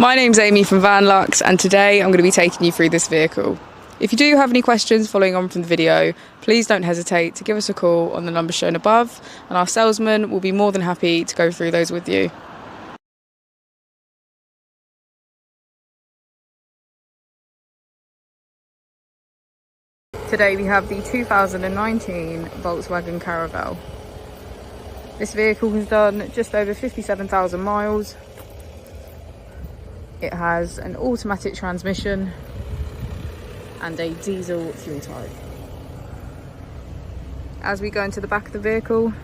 My name's Amy from Vanlux, and today I'm going to be taking you through this vehicle. If you do have any questions following on from the video, please don't hesitate to give us a call on the number shown above, and our salesman will be more than happy to go through those with you. Today we have the 2019 Volkswagen Caravelle. This vehicle has done just over 57,000 miles. It has an automatic transmission and a diesel fuel type. As we go into the back of the vehicle,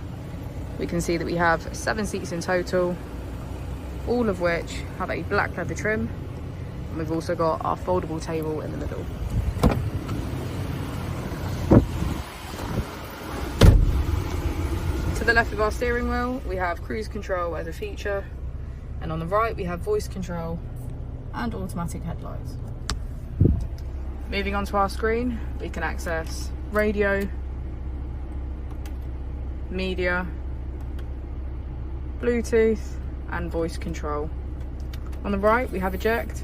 we can see that we have 7 seats in total, all of which have a black leather trim, and we've also got our foldable table in the middle. To the left of our steering wheel, we have cruise control as a feature, and on the right we have voice control and automatic headlights. Moving on to our screen, we can access radio, media, Bluetooth and voice control. On the right we have eject,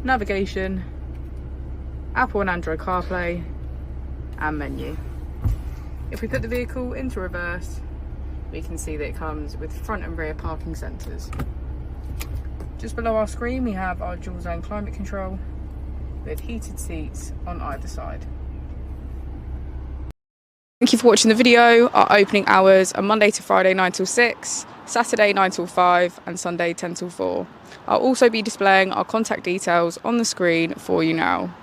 navigation, Apple and Android CarPlay and menu. If we put the vehicle into reverse, we can see that it comes with front and rear parking sensors. Just below our screen we have our dual zone climate control with heated seats on either side. Thank you for watching the video. Our opening hours are Monday to Friday 9 till 6, Saturday 9 till 5 and Sunday 10 till 4. I'll also be displaying our contact details on the screen for you now.